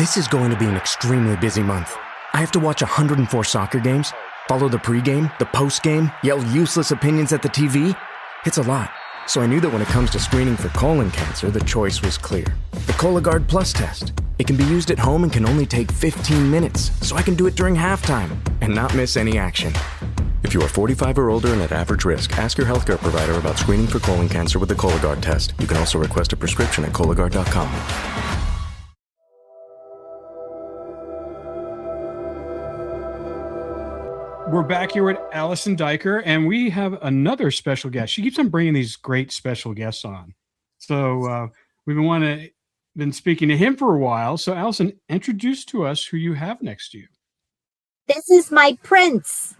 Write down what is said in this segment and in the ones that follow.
This is going to be an extremely busy month. I have to watch 104 soccer games, follow the pregame, the postgame, yell useless opinions at the TV. It's a lot. So I knew that when it comes to screening for colon cancer, the choice was clear. The Cologuard Plus test. It can be used at home and can only take 15 minutes, so I can do it during halftime and not miss any action. If you are 45 or older and at average risk, ask your healthcare provider about screening for colon cancer with the Cologuard test. You can also request a prescription at Cologuard.com. We're back here with Alison Duiker, and we have another special guest. She keeps on bringing these great special guests on. So we've been speaking to him for a while. So Alison, introduce to us who you have next to you. This is my prince.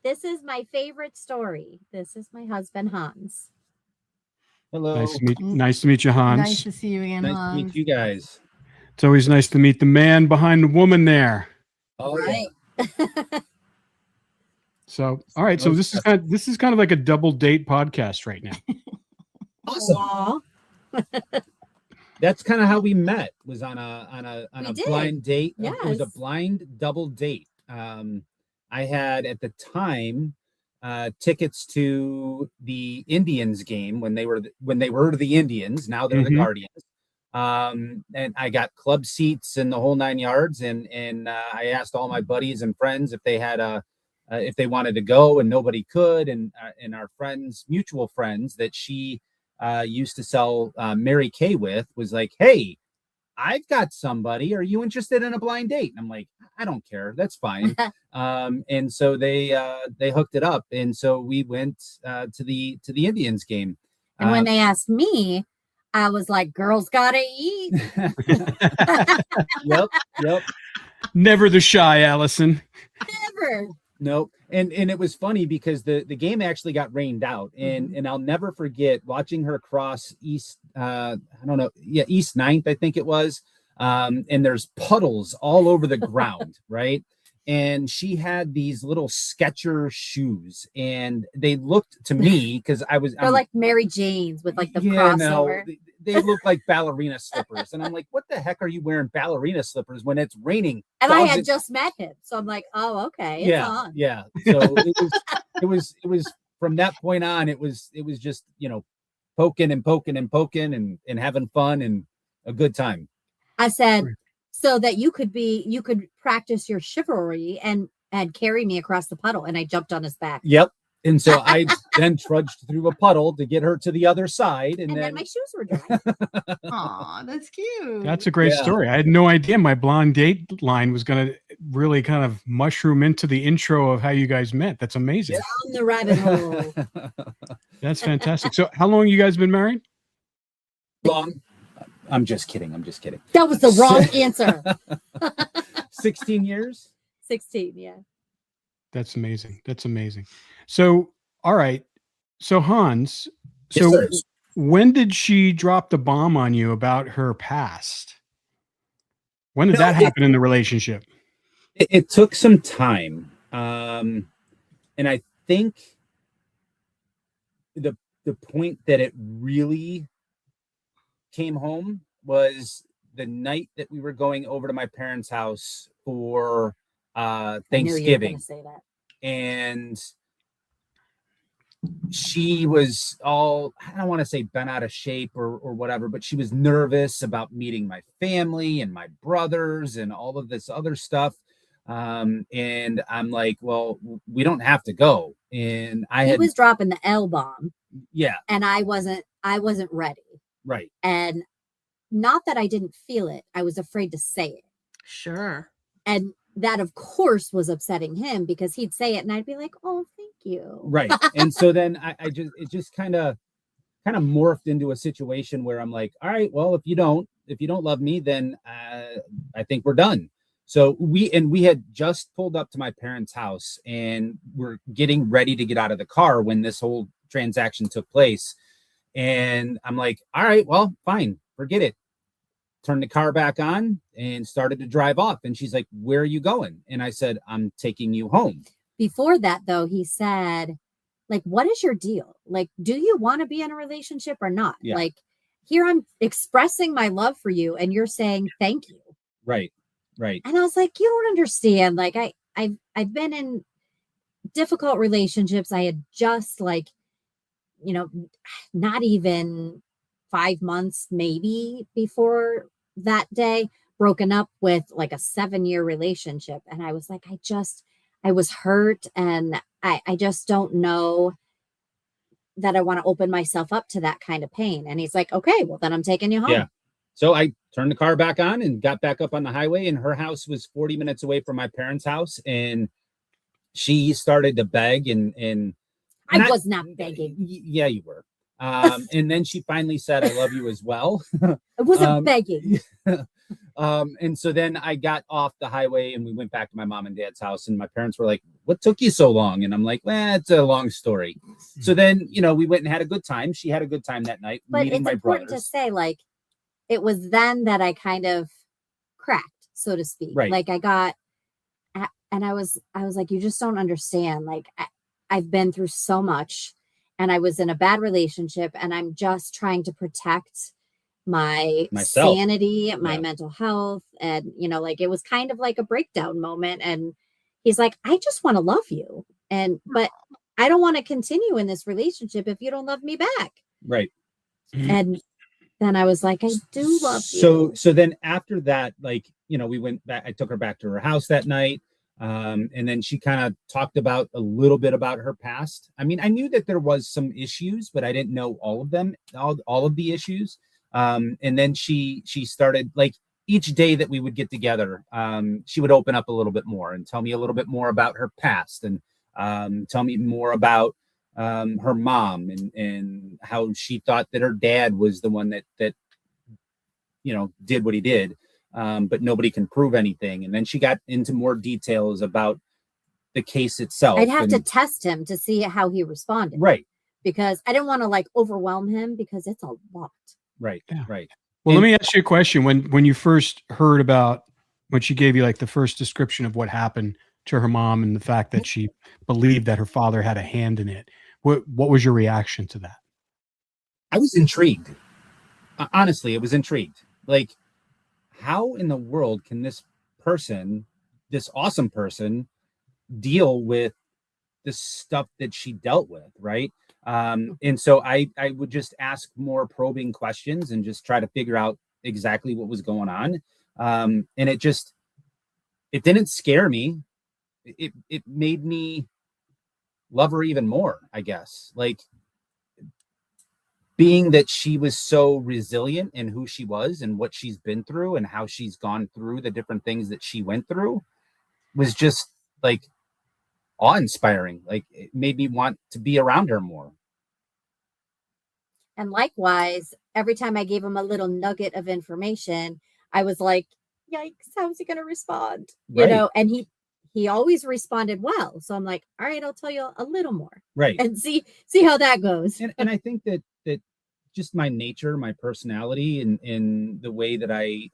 This is my favorite story. This is my husband, Hans. Hello. Nice to meet you, Hans. Nice to see you again, Nice Hans. to meet you guys. It's always nice to meet the man behind the woman there. Oh, Right. So, all right. So this is kind of like a double date podcast right now. Awesome. That's kind of how we met. Was on a blind date. Yes. It was a blind double date. I had at the time tickets to the Indians game when they were the Indians. Now they're the Guardians. And I got club seats and the whole 9 yards. And I asked all my buddies and friends if they had if they wanted to go, and nobody could. And our friends, mutual friends that she used to sell Mary Kay with, was like, "Hey, I've got somebody. Are you interested in a blind date?" And I'm like, "I don't care. That's fine." And so they hooked it up. And so we went to the Indians game. And when they asked me, I was like, "Girls gotta eat." Yep. Never the shy Alison. Never. Nope. And it was funny because the game actually got rained out, and I'll never forget watching her cross East East 9th, I think it was. And there's puddles all over the ground, right? And she had these little Skechers shoes, and they looked to me, because They're like Mary Jane's with like the crossover. No, they look like ballerina slippers. And I'm like, "What the heck are you wearing ballerina slippers when it's raining?" And I had just met him, so I'm like, "Oh, okay, it's on." Yeah. So it was from that point on. It was just, poking and having fun and a good time. I said, so that you could practice your chivalry and carry me across the puddle. And I jumped on his back. Yep. And so I then trudged through a puddle to get her to the other side. And then my shoes were dry. Aw, that's cute. That's a great story. I had no idea my blind date line was going to really kind of mushroom into the intro of how you guys met. That's amazing. Down the rabbit hole. That's fantastic. So how long you guys been married? Long. I'm just kidding. That was the wrong answer. 16 years. 16, yeah. That's amazing. So, all right. So Hans, when did she drop the bomb on you about her past? When did that happen in the relationship? It took some time. And I think the point that it really came home was the night that we were going over to my parents' house for Thanksgiving. Say that. And she was all, I don't want to say bent out of shape or whatever, but she was nervous about meeting my family and my brothers and all of this other stuff. And I'm like, "Well, we don't have to go." And he was dropping the L bomb. Yeah. And I wasn't ready. Right. And not that I didn't feel it. I was afraid to say it. Sure. And that, of course, was upsetting him, because he'd say it and I'd be like, "Oh, thank you." Right. And so then it just kind of morphed into a situation where I'm like, "All right, well, if you don't love me, then I think we're done." So we had just pulled up to my parents' house, and we're getting ready to get out of the car when this whole transaction took place. And I'm like, "All right, well, fine, forget it." Turned the car back on and started to drive off. And she's like, "Where are you going?" And I said, "I'm taking you home." Before that, though, he said, like, "What is your deal? Like, do you want to be in a relationship or not?" Yeah. Like, here I'm expressing my love for you and you're saying thank you. Right. And I was like, you don't understand. Like I've been in difficult relationships. I had just like, not even 5 months maybe before that day, broken up with like a 7-year relationship. And I was like, I was hurt, and I just don't know that I want to open myself up to that kind of pain. And he's like, okay, well then I'm taking you home. Yeah. So I turned the car back on and got back up on the highway, and her house was 40 minutes away from my parents' house. And she started to beg and I was not begging. Yeah, you were. And then she finally said, I love you as well. I wasn't begging. And so then I got off the highway and we went back to my mom and dad's house, and my parents were like, what took you so long? And I'm like, well, it's a long story. So then, we went and had a good time. She had a good time that night. But meeting it's my important brothers. to say, like, it was then that I kind of cracked, so to speak. Right. Like and I was like, you just don't understand. Like I've been through so much, and I was in a bad relationship, and I'm just trying to protect myself, sanity, my mental health. And, like, it was kind of like a breakdown moment. And he's like, I just want to love you. But I don't want to continue in this relationship if you don't love me back. Right. And then I was like, I do love you. So then after that, like, we went back, I took her back to her house that night. And then she kind of talked about a little bit about her past. I mean, I knew that there was some issues, but I didn't know all of them, all of the issues. And then she started, like, each day that we would get together, she would open up a little bit more and tell me a little bit more about her past, and tell me more about her mom and how she thought that her dad was the one that did what he did, but nobody can prove anything. And then she got into more details about the case itself. I'd have to test him to see how he responded, right? Because I didn't want to like overwhelm him, because it's a lot. Right. Yeah. Right. Well, let me ask you a question. When you first heard about, when she gave you like the first description of what happened to her mom and the fact that she believed that her father had a hand in it, what was your reaction to that? I was intrigued. Honestly, I was intrigued. Like, how in the world can this person, this awesome person, deal with the stuff that she dealt with, right? And so I would just ask more probing questions and just try to figure out exactly what was going on. And it didn't scare me. It made me love her even more, I guess. Like, being that she was so resilient in who she was and what she's been through and how she's gone through the different things that she went through was just like awe-inspiring. Like, it made me want to be around her more. And likewise, every time I gave him a little nugget of information, I was like, yikes, how's he going to respond? Right. And he always responded well. So I'm like, all right, I'll tell you a little more. Right. And see how that goes. And I think that just my nature, my personality, and the way that I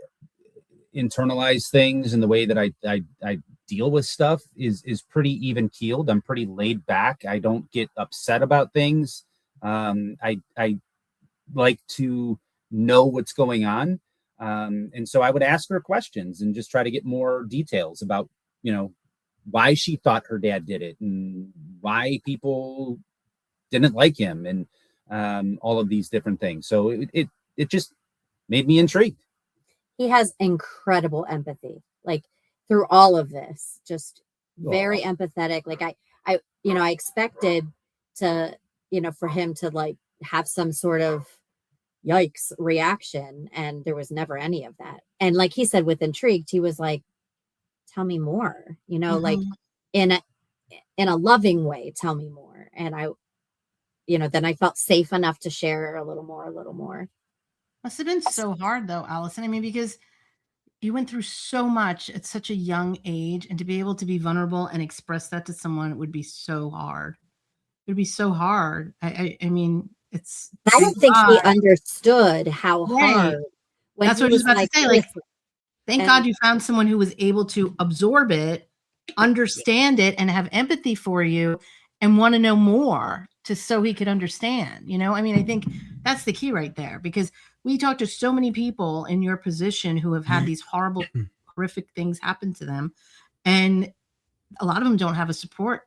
internalize things and the way that I deal with stuff is pretty even keeled. I'm pretty laid back. I don't get upset about things. I like to know what's going on. And so I would ask her questions and just try to get more details about, why she thought her dad did it and why people didn't like him, and all of these different things. So it just made me intrigued. He has incredible empathy, like, through all of this, just very empathetic. Like I expected to, for him to like have some sort of yikes reaction, and there was never any of that. And like he said, with intrigued, he was like, tell me more, like in a loving way, tell me more. And I, then I felt safe enough to share a little more. Must have been so hard though, Allison. I mean, because you went through so much at such a young age, and to be able to be vulnerable and express that to someone would be so hard. It would be so hard. I mean, it's. I don't think he understood how hard. That's what I was about to say. Like, thank God you found someone who was able to absorb it, understand it, and have empathy for you, and want to know more so he could understand. I mean, I think that's the key right there, because we talk to so many people in your position who have had these horrible, horrific things happen to them. And a lot of them don't have a support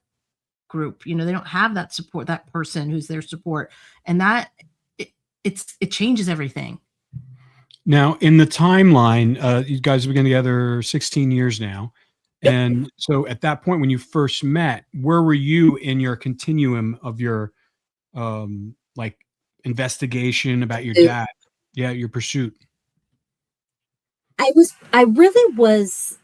group. You know, they don't have that support, that person who's their support. And that it changes everything. Now, in the timeline, you guys have been together 16 years now. Yep. And so at that point, when you first met, where were you in your continuum of your like investigation about your dad? Yeah, your pursuit. I really was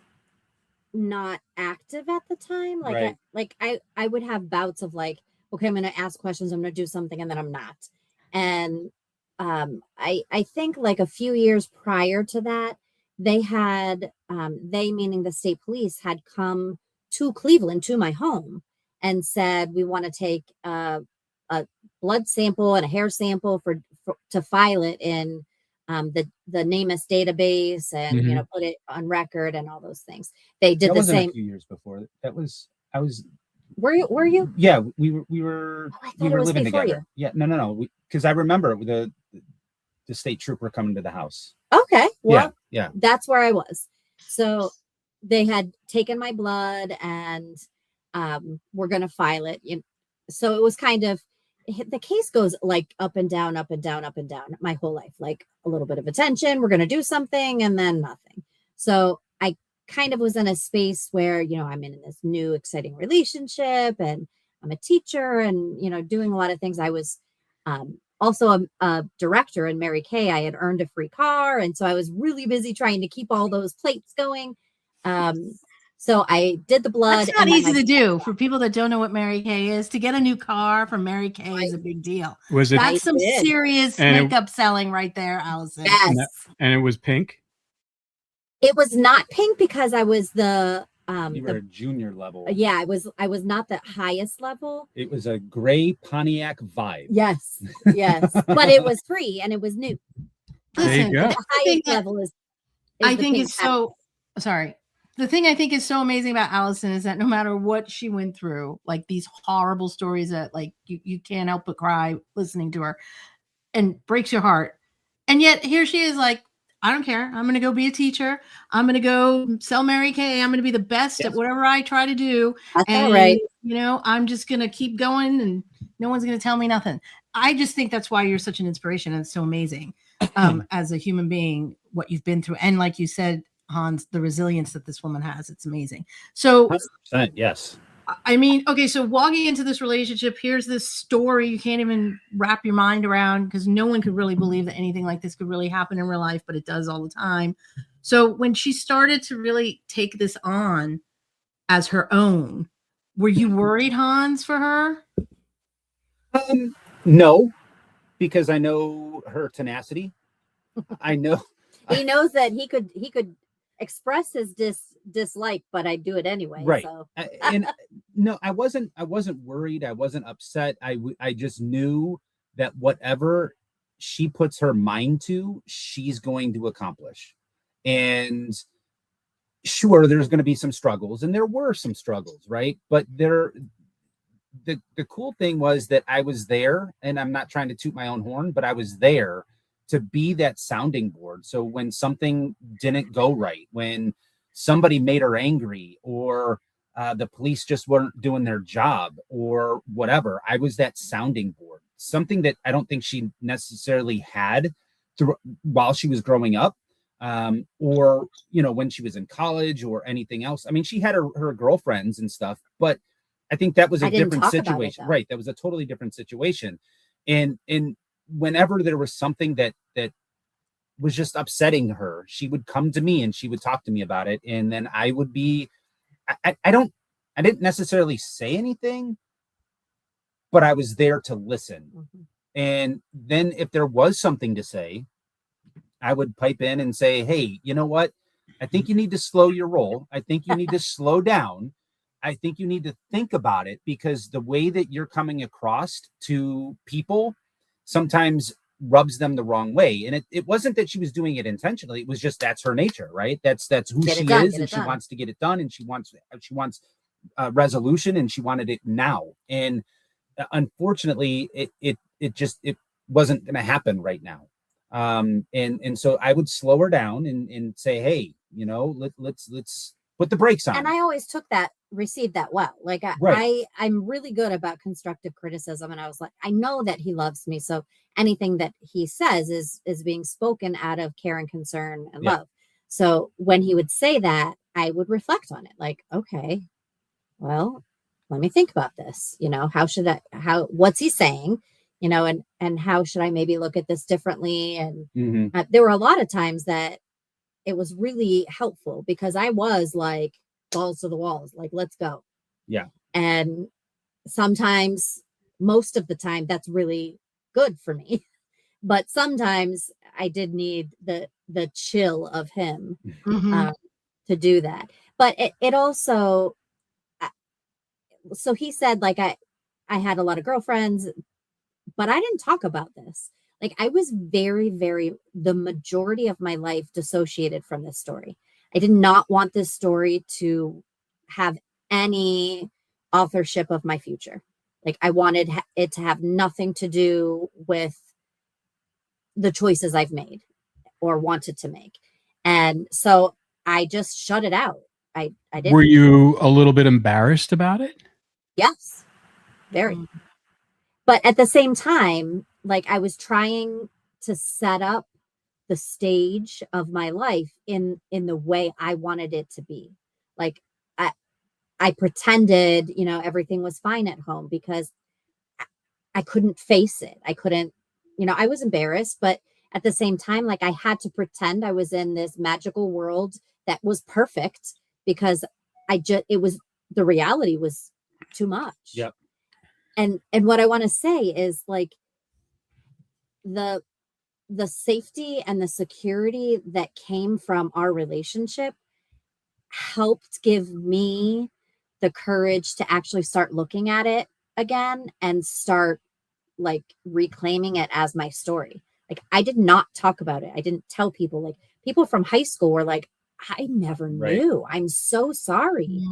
not active at the time. Like, Right. I would have bouts of like, okay, I'm going to ask questions, I'm going to do something, and then I'm not. And I think like a few years prior to that, they had, they meaning the state police had come to Cleveland to my home and said, we want to take a blood sample and a hair sample to file it in the NamUs database and you know, put it on record and all those things. They did the same a few years before. I was. Were you? Yeah, we were Oh, I thought we it were was living before together. Yeah, no. Because I remember the state trooper coming to the house. Okay, well, Yeah. that's where I was. So they had taken my blood and we're going to file it. So it was kind of, the case goes like up and down, up and down, up and down my whole life, like a little bit of attention, we're going to do something, and then nothing. So I kind of was in a space where, you know, I'm in this new exciting relationship and I'm a teacher and, you know, doing a lot of things. I was also a director in Mary Kay. I had earned a free car. And so I was really busy trying to keep all those plates going. So I did the blood. That's not easy to do. For people that don't know what Mary Kay is, to get a new car from Mary Kay is a big deal. Was it? That's some serious makeup selling right there, Allison. Yes. And it was pink? It was not pink because I was you were a junior level. Yeah, I was not the highest level. It was a gray Pontiac Vibe. Yes. But it was free and it was new. Listen, go. The highest level is I the think pink it's so sorry. The thing I think is so amazing about Allison is that no matter what she went through, like these horrible stories that like you can't help but cry listening to her and breaks your heart. And yet here she is like, I don't care. I'm going to go be a teacher. I'm going to go sell Mary Kay. I'm going to be the best at whatever I try to do. That's and, all right. You know, I'm just going to keep going and no one's going to tell me nothing. I just think that's why you're such an inspiration. And it's so amazing as a human being, what you've been through. And like you said, Hans, the resilience that this woman has, it's amazing. So 100%, yes. I mean, okay, so walking into this relationship, here's this story you can't even wrap your mind around because no one could really believe that anything like this could really happen in real life, but it does all the time. So when she started to really take this on as her own, were you worried, Hans, for her? No, because I know her tenacity. I know he knows that he could express his dislike, but I do it anyway. Right. So. And no, I wasn't worried. I wasn't upset. I just knew that whatever she puts her mind to, she's going to accomplish. And sure, there's going to be some struggles, and there were some struggles, right? But the cool thing was that I was there, and I'm not trying to toot my own horn, but I was there to be that sounding board. So when something didn't go right, when somebody made her angry, or the police just weren't doing their job or whatever, I was that sounding board, something that I don't think she necessarily had while she was growing up, or, you know, when she was in college or anything else. I mean, she had her girlfriends and stuff, but I think that was a different situation. Right. That was a totally different situation. And whenever there was something that was just upsetting her, she would come to me and she would talk to me about it. And then I would be, I didn't necessarily say anything, but I was there to listen. Mm-hmm. And then if there was something to say, I would pipe in and say, hey, you know what? I think you need to slow your roll. I think you need to slow down. I think you need to think about it, because the way that you're coming across to people sometimes rubs them the wrong way. And it wasn't that she was doing it intentionally. It was just, that's her nature, right? That's who she is, and she wants to get it done, and she wants resolution, and she wanted it now. And unfortunately, it wasn't going to happen right now. And so I would slow her down and say, hey, let's put the brakes on. And I always received that well. Like I'm really good about constructive criticism. And I was like, I know that he loves me. So anything that he says is being spoken out of care and concern and love. So when he would say that, I would reflect on it. Like, okay, well, let me think about this. What's he saying? And how should I maybe look at this differently? And there were a lot of times that it was really helpful because I was like balls to the walls, like, let's go. Yeah. And sometimes, most of the time, that's really good for me. But sometimes I did need the chill of him to do that. But it also, so he said, like, I had a lot of girlfriends, but I didn't talk about this. Like, I was very, very, the majority of my life dissociated from this story. I did not want this story to have any authorship of my future. Like, I wanted it to have nothing to do with the choices I've made or wanted to make. And so I just shut it out. I didn't. Were you a little bit embarrassed about it? Yes, very. But at the same time, like, I was trying to set up the stage of my life in the way I wanted it to be. Like, I pretended, everything was fine at home because I couldn't face it. I couldn't, I was embarrassed, but at the same time, like, I had to pretend I was in this magical world that was perfect because the reality was too much. Yep. And what I want to say is, like, the safety and the security that came from our relationship helped give me the courage to actually start looking at it again and start, like, reclaiming it as my story. Like, I did not talk about it. I didn't tell people. Like, people from high school were like, I never knew. I'm so sorry.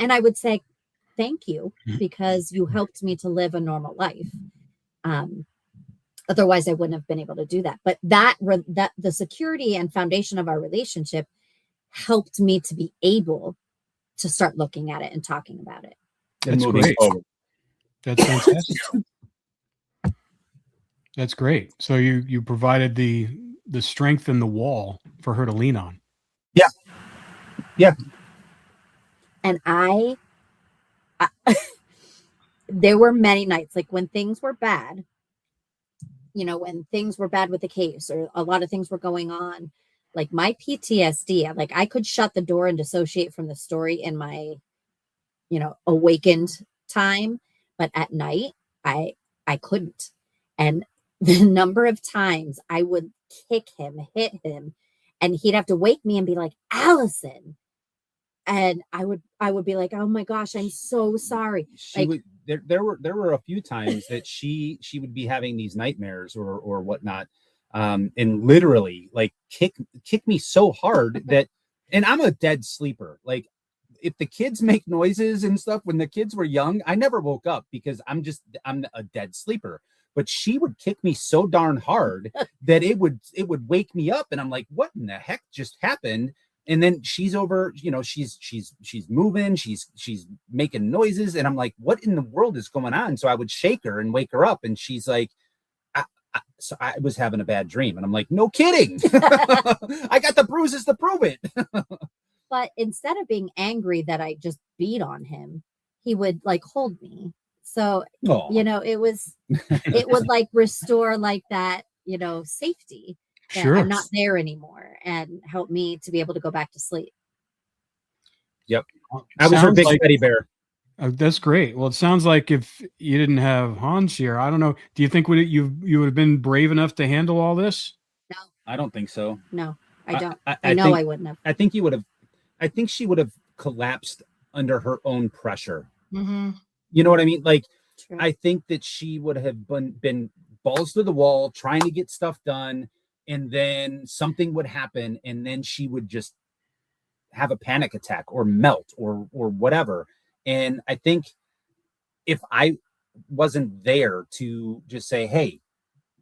And I would say, thank you, because you helped me to live a normal life. Otherwise I wouldn't have been able to do that. But that the security and foundation of our relationship helped me to be able to start looking at it and talking about it. That's great. That's fantastic. That's great. So you provided the strength and the wall for her to lean on. Yeah. Yeah. And I there were many nights, like, when things were bad, when things were bad with the case or a lot of things were going on, like, my PTSD, like, I could shut the door and dissociate from the story in my, awakened time. But at night, I couldn't. And the number of times I would kick him, hit him, and he'd have to wake me and be like, Alison. And I would be like, oh my gosh, I'm so sorry. There were a few times that she would be having these nightmares or whatnot, and literally, like, kick me so hard that, and I'm a dead sleeper. Like, if the kids make noises and stuff when the kids were young, I never woke up because I'm a dead sleeper. But she would kick me so darn hard that it would wake me up, and I'm like, what in the heck just happened? And then she's over, she's moving, she's making noises, and I'm like, what in the world is going on? So I would shake her and wake her up, and she's like, so I was having a bad dream, and I'm like, no kidding. I got the bruises to prove it. But instead of being angry that I just beat on him, he would, like, hold me. So, it would, like, restore, like, that, safety. Sure. I'm not there anymore, and help me to be able to go back to sleep. Yep. I was her big teddy bear. That's great. Well, it sounds like if you didn't have Hans here, I don't know. Do you think you would have been brave enough to handle all this? No, I don't think so. No, I don't. I think, I wouldn't have. I think you would have. I think she would have collapsed under her own pressure. Mm-hmm. You know what I mean? Like, True. I think that she would have been balls to the wall, trying to get stuff done, and then something would happen, and then she would just have a panic attack or melt or whatever. And I think if I wasn't there to just say, hey,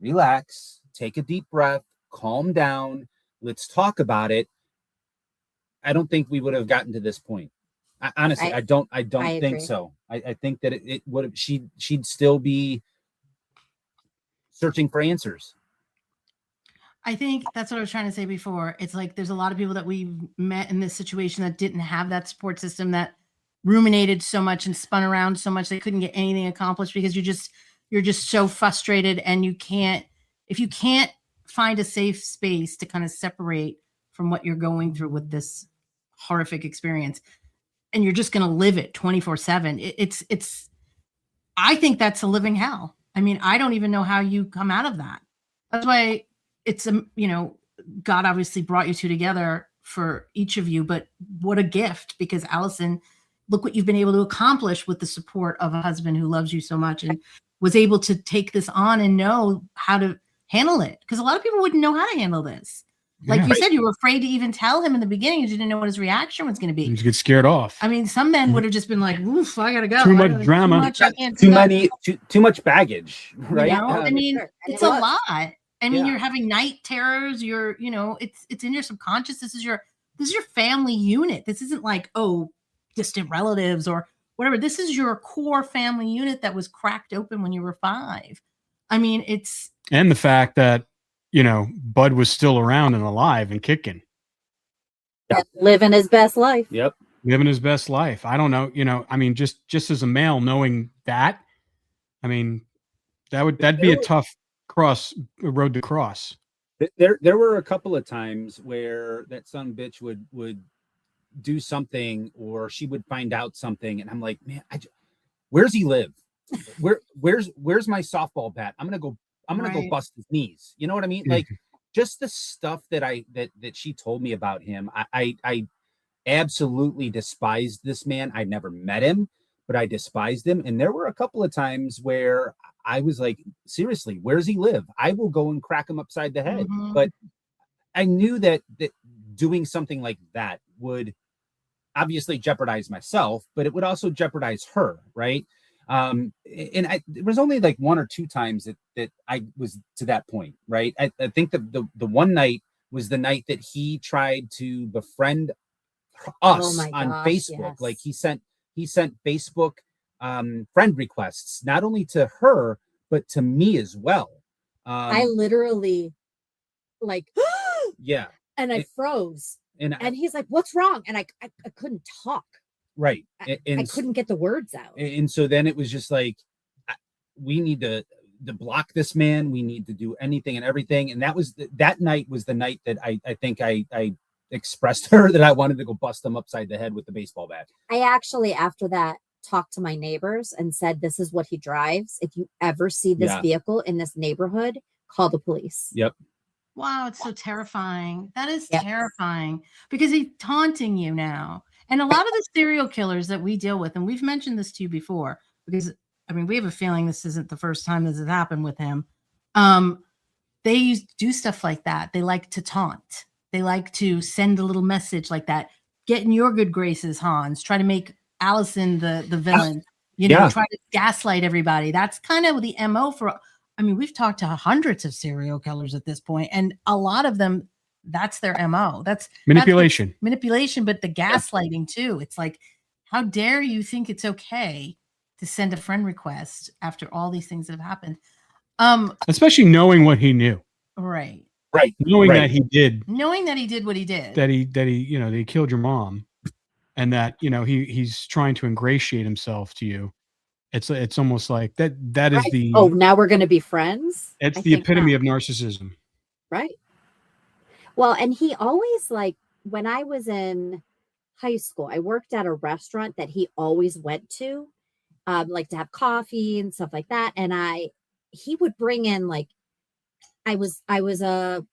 relax, take a deep breath, calm down, let's talk about it, I don't think we would have gotten to this point. Honestly, I don't I think agree. so. I think that it would have, she'd still be searching for answers. I think that's what I was trying to say before. It's like there's a lot of people that we've met in this situation that didn't have that support system, that ruminated so much and spun around so much they couldn't get anything accomplished because you're just so frustrated, and if you can't find a safe space to kind of separate from what you're going through with this horrific experience, and you're just going to live it 24/7. It's I think that's a living hell. I mean, I don't even know how you come out of that. That's why it's God obviously brought you two together for each of you, but what a gift, because Alison, look what you've been able to accomplish with the support of a husband who loves you so much and was able to take this on and know how to handle it. Because a lot of people wouldn't know how to handle this. Like you said, you were afraid to even tell him in the beginning because you didn't know what his reaction was going to be. You get scared off. I mean, some men would have just been like, oof, I got to go. Too much drama. Too much baggage, right? You know? I mean, it's a lot. I mean, Yeah. you're having night terrors. You're, it's in your subconscious. This is your family unit. This isn't like, oh, distant relatives or whatever. This is your core family unit that was cracked open when you were 5. I mean, and the fact that, Bud was still around and alive and kicking. Living his best life. Yep. Living his best life. I don't know, I mean, just as a male, knowing that, I mean, that'd be a tough road to cross. There were a couple of times where that son of a bitch would do something, or she would find out something, and I'm like, man, where's he live? Where's my softball bat? I'm gonna go bust his knees. You know what I mean? Like, just the stuff that she told me about him. I absolutely despised this man. I never met him, but I despised him. And there were a couple of times where I was like, seriously, where's he live? I will go and crack him upside the head. Mhm. But I knew that doing something like that would obviously jeopardize myself, but it would also jeopardize her, right? And there was only like 1 or 2 times that I was to that point, right? I think the one night was the night that he tried to befriend us on Facebook. Yes. Like he sent Facebook friend requests, not only to her, but to me as well. I literally yeah. And I froze. And he's like, what's wrong? And I couldn't talk. Right. And I couldn't get the words out. And so then it was just like, we need to block this man. We need to do anything and everything. And that night was the night that I think I expressed her that I wanted to go bust him upside the head with the baseball bat. I actually, after that, talked to my neighbors and said, this is what he drives. If you ever see this vehicle in this neighborhood, call the police. Yep. Wow, it's so terrifying. That is terrifying, because he's taunting you now. And a lot of the serial killers that we deal with, and we've mentioned this to you before, because I mean, we have a feeling this isn't the first time this has happened with him. They do stuff like that. They like to taunt. They like to send a little message like that. Get in your good graces, Hans. Try to make Alison the villain. Try to gaslight everybody. That's kind of the MO for. I mean, we've talked to hundreds of serial killers at this point, and a lot of them, that's their MO. That's manipulation. Manipulation, but the gaslighting too. It's like, how dare you think it's okay to send a friend request after all these things that have happened? Especially knowing what he knew. Right. Knowing that he did what he did. That he killed your mom, and that, he's trying to ingratiate himself to you. It's almost like that is the now we're going to be friends. It's the epitome of narcissism. Right. Well, and he always, like, when I was in high school, I worked at a restaurant that he always went to, like to have coffee and stuff like that. And he would bring in, like, I was a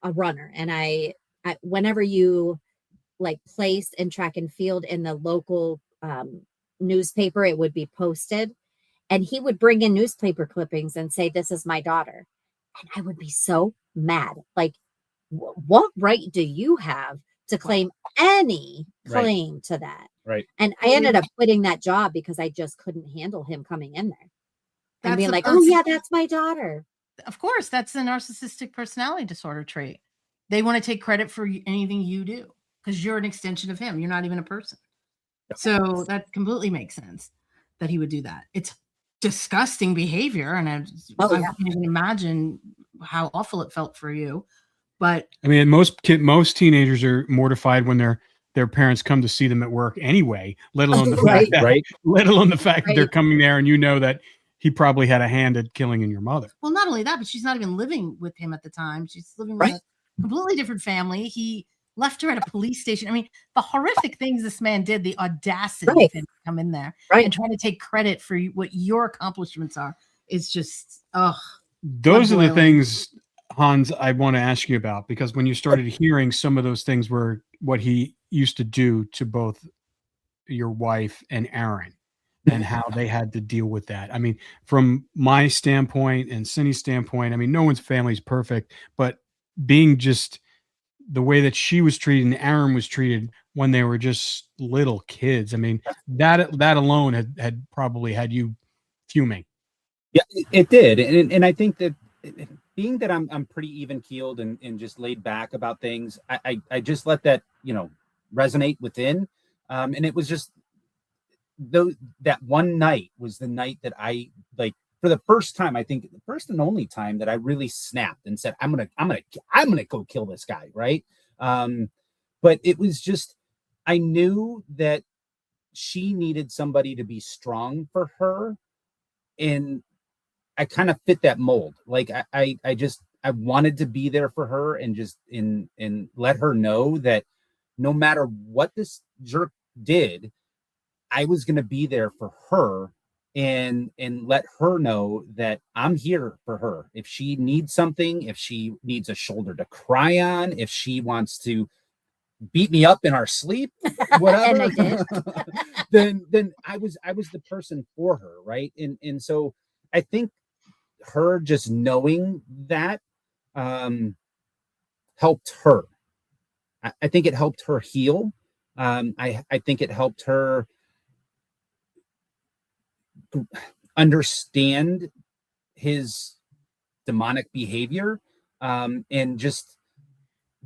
runner, and I whenever you like place in track and field in the local newspaper, it would be posted, and he would bring in newspaper clippings and say, this is my daughter. And I would be so mad. Like, what right do you have to claim any claim to that? Right. And I ended up quitting that job because I just couldn't handle him coming in there and being like, oh yeah, that's my daughter. Of course, that's the narcissistic personality disorder trait. They want to take credit for anything you do because you're an extension of him. You're not even a person. So that completely makes sense that he would do that. It's disgusting behavior, and I can't even imagine how awful it felt for you. But I mean, most teenagers are mortified when their parents come to see them at work anyway, let alone the fact that let alone the fact that they're coming there and you know that he probably had a hand at killing your mother. Well, not only that, but she's not even living with him at the time. She's living with a completely different family. He left her at a police station. I mean, the horrific things this man did, the audacity of him to come in there and trying to take credit for what your accomplishments are, is just, those are the things, Hans, I want to ask you about, because when you started hearing some of those things were what he used to do to both your wife and Aaron, and how they had to deal with that. I mean, from my standpoint and Cindy's standpoint, I mean, no one's family is perfect, but being just the way that she was treated and Aaron was treated when they were just little kids, I mean, that alone had probably had you fuming. Yeah, it did. And I think that being that I'm pretty even keeled and just laid back about things, I just let that, resonate within. And it was just that one night was the night that I, like, for the first time, I think the first and only time, that I really snapped and said, I'm gonna go kill this guy, right? But it was just, I knew that she needed somebody to be strong for her, and I kind of fit that mold. Like I wanted to be there for her and just and let her know that no matter what this jerk did, I was going to be there for her and let her know that I'm here for her. If she needs something, if she needs a shoulder to cry on, if she wants to beat me up in our sleep, whatever, And I did. then I was the person for her, right? And so I think her just knowing that helped her. I think it helped her heal. I think it helped her understand his demonic behavior, and just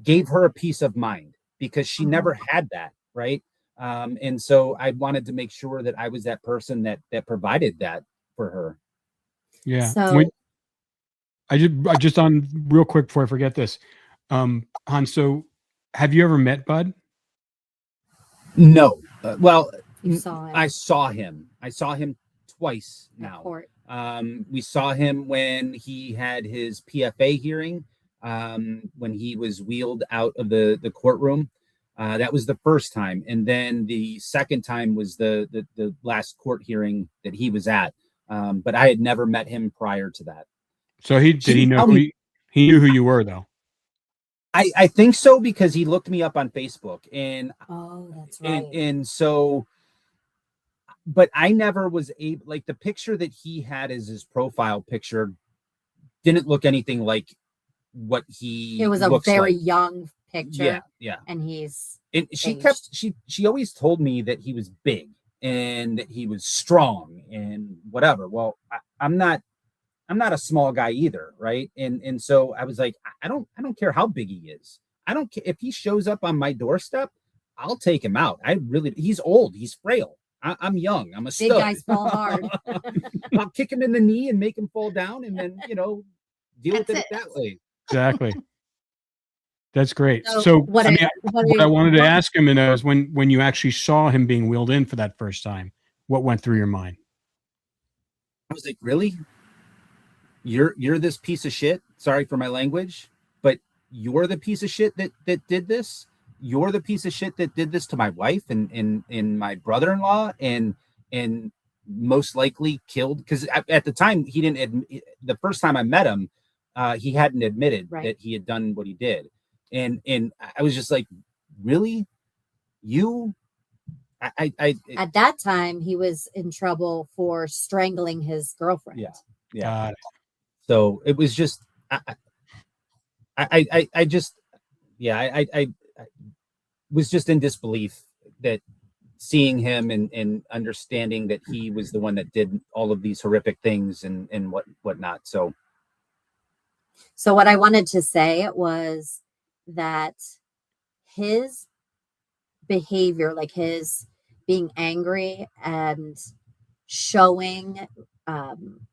gave her a peace of mind, because she never had that, right? And so I wanted to make sure that I was that person that provided that for her. Yeah. So I just on real quick before I forget this, Hans, so have you ever met Bud? No. Well, you saw it. I saw him twice now. We saw him when he had his PFA hearing, when he was wheeled out of the courtroom. That was the first time. And then the second time was the last court hearing that he was at. But I had never met him prior to that. So he knew who you were, though. I think so, because he looked me up on Facebook, and that's right. And so, but I never was able, like, the picture that he had as his profile picture didn't look anything like what he. It was a very young picture. Yeah. And she always told me that he was big and that he was strong and whatever. Well, I'm not a small guy either, right? And so I was like, I don't care how big he is. I don't care if he shows up on my doorstep, I'll take him out. He's old, he's frail. I'm young. I'm a stud. Big guys fall hard. I'll kick him in the knee and make him fall down, and then deal with it that way. Exactly. That's great. So what I wanted to ask him is when you actually saw him being wheeled in for that first time, what went through your mind? I was like, really? You're this piece of shit. Sorry for my language, but you're the piece of shit that did this. You're the piece of shit that did this to my wife and my brother-in-law, and most likely killed, because at the time he didn't admit, the first time I met him, he hadn't admitted that he had done what he did, and I was just like, really, you? I at that time he was in trouble for strangling his girlfriend. Yeah. So it was just, I was just in disbelief that seeing him and understanding that he was the one that did all of these horrific things and whatnot. So So what I wanted to say was that his behavior, like his being angry and showing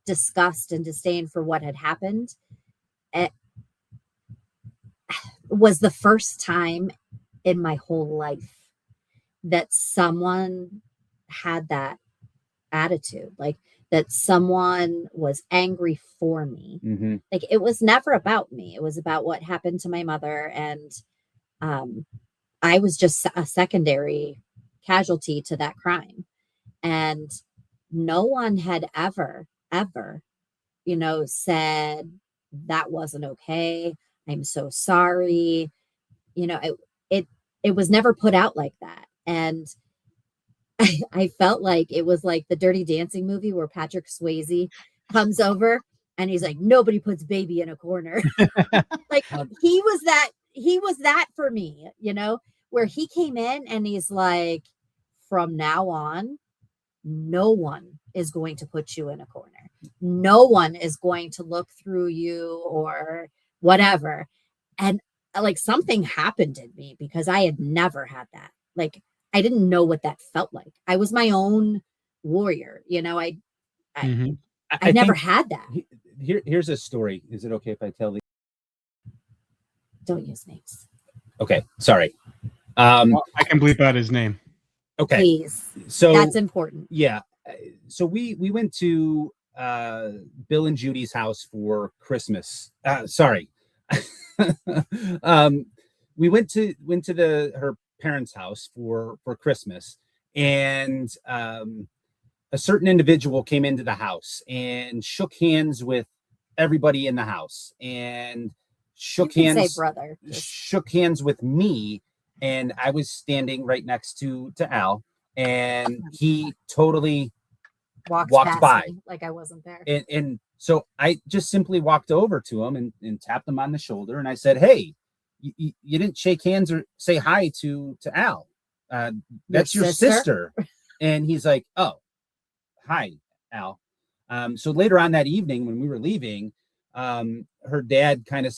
disgust and disdain for what had happened, it was the first time in my whole life that someone had that attitude, like that someone was angry for me. Mm-hmm. Like it was never about me. It was about what happened to my mother. And I was just a secondary casualty to that crime. And no one had ever, said that wasn't okay. I'm so sorry. It was never put out like that. And I felt like it was like the Dirty Dancing movie where Patrick Swayze comes over and he's like, nobody puts baby in a corner. Like he was that for me, where he came in and he's like, from now on, no one is going to put you in a corner. No one is going to look through you or whatever. And like something happened in me because I had never had that. Like I didn't know what that felt like. I was my own warrior. I never had that. Here's a story. Is it okay if I tell the? Don't use names. Okay, sorry. Well, I can bleep out his name. Okay, please. So that's important. Yeah. So we went to Bill and Judy's house for Christmas. Sorry. We went to her parents' house for Christmas, and a certain individual came into the house and shook hands with everybody in the house and shook hands with me, and I was standing right next to Al, and he totally walked by like I wasn't there. And so I just simply walked over to him and tapped him on the shoulder, and I said, hey, you didn't shake hands or say hi to Al. That's your sister. And he's like, oh, hi, Al. So later on that evening when we were leaving, her dad kind of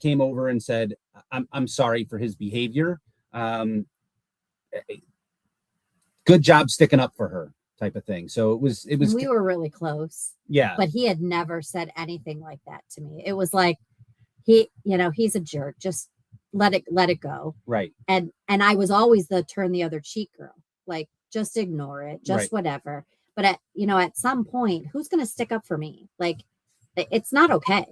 came over and said, I'm sorry for his behavior. Good job sticking up for her, type of thing. So it was we were really close. Yeah. But he had never said anything like that to me. It was like he's a jerk. Just let it go. Right. And I was always the turn the other cheek girl. Like just ignore it, just whatever. But at some point, who's going to stick up for me? Like it's not okay.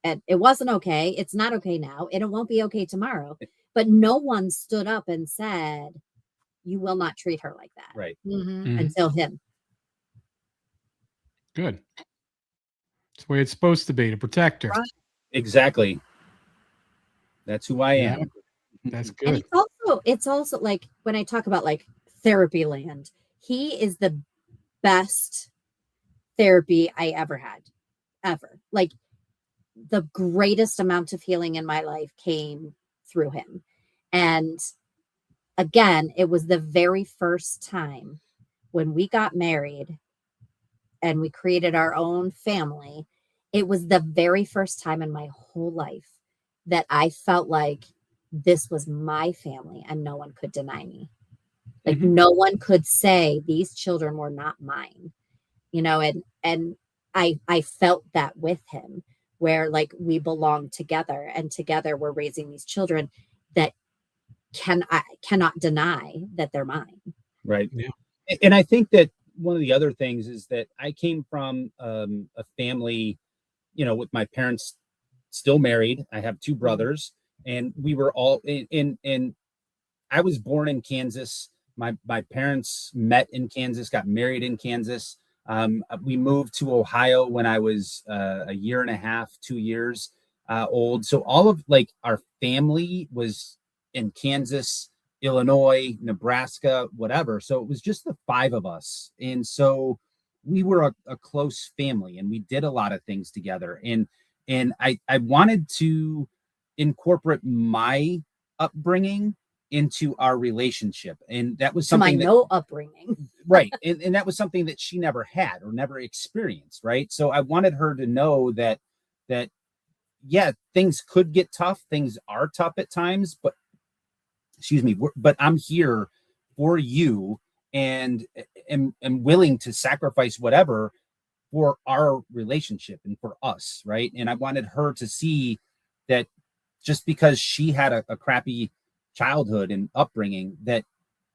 And it wasn't okay. It's not okay now. And it won't be okay tomorrow. But no one stood up and said, you will not treat her like that. Right. Until him. Good. That's the way it's supposed to be, to protect her. Right. Exactly. That's who I am. That's good. And it's also like when I talk about like therapy land, he is the best therapy I ever had. Ever. Like the greatest amount of healing in my life came through him. And again, it was the very first time when we got married and we created our own family. It was the very first time in my whole life that I felt like this was my family and no one could deny me. Like no one could say these children were not mine, and I felt that with him, where like we belong together and together we're raising these children that I cannot deny that they're mine. Right. Yeah. And I think that one of the other things is that I came from a family, with my parents still married. I have two brothers, and we were all in I was born in Kansas. My parents met in Kansas, got married in Kansas. We moved to Ohio when I was a year and a half, 2 years old. So all of like our family was in Kansas, Illinois, Nebraska, whatever. So it was just the five of us. And so we were a close family, and we did a lot of things together. And I wanted to incorporate my upbringing into our relationship. And that was something no upbringing. Right. And that was something that she never had or never experienced. Right. So I wanted her to know that yeah, things could get tough. Things are tough at times, but but I'm here for you, and am willing to sacrifice whatever for our relationship and for us, right? And I wanted her to see that just because she had a crappy childhood and upbringing, that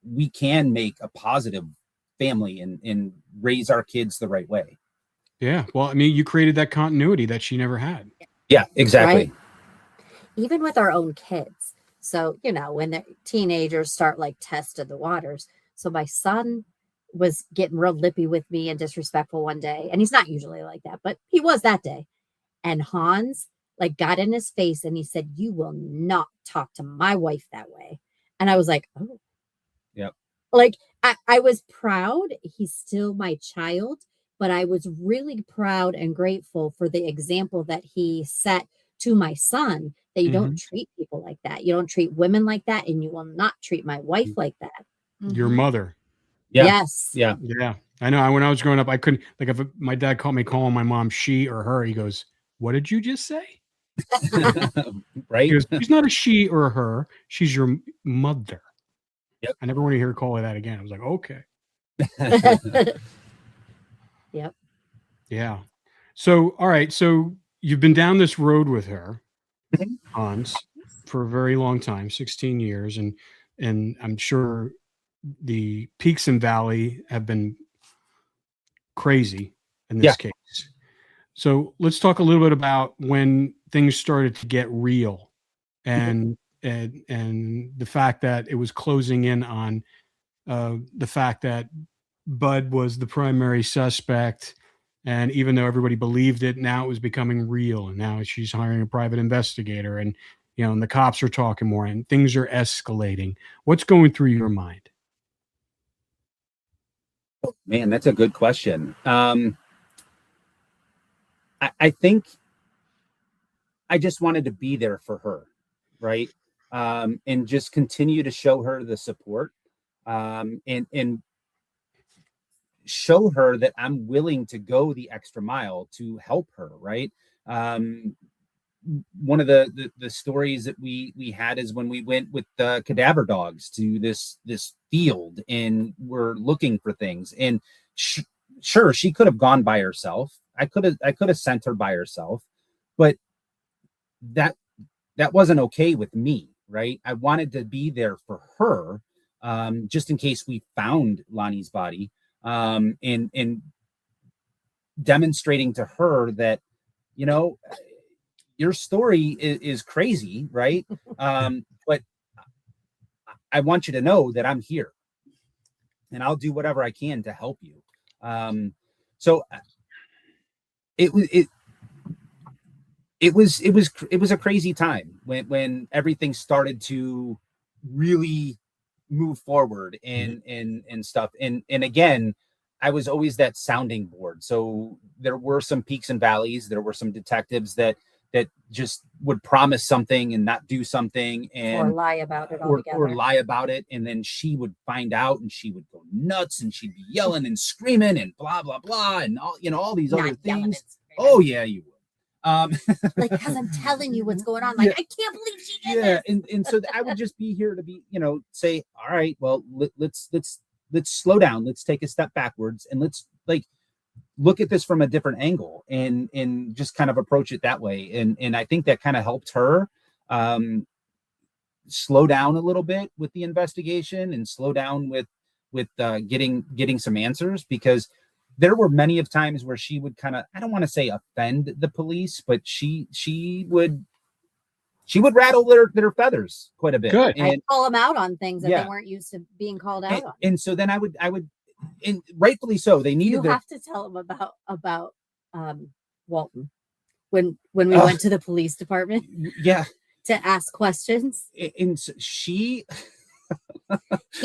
we can make a positive family and raise our kids the right way. Yeah. Well, I mean, you created that continuity that she never had. Yeah, exactly. Right? Even with our own kids. So, when the teenagers start like testing the waters. So my son was getting real lippy with me and disrespectful one day. And he's not usually like that, but he was that day. And Hans like got in his face and he said, "You will not talk to my wife that way." And I was like, oh. Yep. Like I was proud. He's still my child, but I was really proud and grateful for the example that he set to my son, that you don't treat people like that. You don't treat women like that, and you will not treat my wife like that. Your mother. Yeah. Yes. Yeah. Yeah. I know. When I was growing up, I couldn't, like, if my dad called me calling my mom she or her, he goes, "What did you just say?" Right. He goes, "She's not a she or a her. She's your mother." Yep. I never want to hear her call her that again. I was like, okay. Yep. Yeah. So, all right. So you've been down this road with her, Hans, for a very long time, 16 years. And I'm sure the peaks and valley have been crazy in this case. So let's talk a little bit about when things started to get real and the fact that it was closing in on the fact that Bud was the primary suspect. And even though everybody believed it, now it was becoming real. And now she's hiring a private investigator, and, and the cops are talking more and things are escalating. What's going through your mind? Man, that's a good question. I think I just wanted to be there for her, right? And just continue to show her the support, and show her that I'm willing to go the extra mile to help her, right? One of the stories that we had is when we went with the cadaver dogs to this field and we're looking for things, and sure, she could have gone by herself. I could have sent her by herself, but that wasn't okay with me, right? I wanted to be there for her, just in case we found Lonnie's body, and demonstrating to her that, your story is crazy, right? But I want you to know that I'm here, and I'll do whatever I can to help you. So it was a crazy time when everything started to really move forward and stuff. And again, I was always that sounding board. So there were some peaks and valleys. There were some detectives that just would promise something and not do something, and or lie about it or lie about it. And then she would find out and she would go nuts and she'd be yelling and screaming and blah, blah, blah. And all these other things. Oh yeah, you would. Like, because I'm telling you what's going on. Like, I can't believe she did this. And so I would just be here to be, say, all right, well, let's slow down. Let's take a step backwards and let's look at this from a different angle and just kind of approach it that way. And I think that kind of helped her slow down a little bit with the investigation and slow down with getting some answers, because there were many of times where she would kind of, I don't want to say offend the police, but she would rattle their feathers quite a bit. Good. I call them out on things that they weren't used to being called out on. And so then I would, and rightfully so, they needed. You have to tell them about Walton when we went to the police department. Yeah. To ask questions. And so he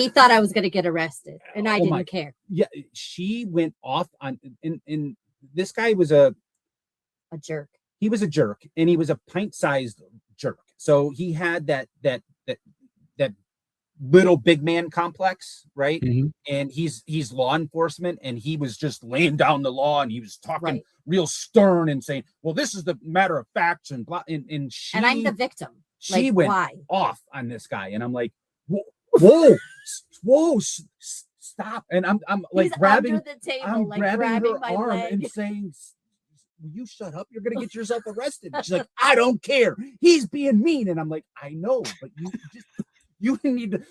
thought I was going to get arrested, and I didn't care. Yeah, she went off on, and this guy was a jerk. He was a jerk, and he was a pint-sized jerk. So he had that little big man complex, right? Mhm. And he's law enforcement, and he was just laying down the law, and he was talking Right. real stern and saying, well, this is the matter of facts, and blah, and she, And I'm the victim. she Like, went why? off on this guy, and I'm like, whoa, stop. And I'm like He's grabbing under the table, I'm like grabbing her my arm leg. and saying, will you shut up? You're gonna get yourself arrested. She's like, I don't care. He's being mean. And I'm like, I know, but you need to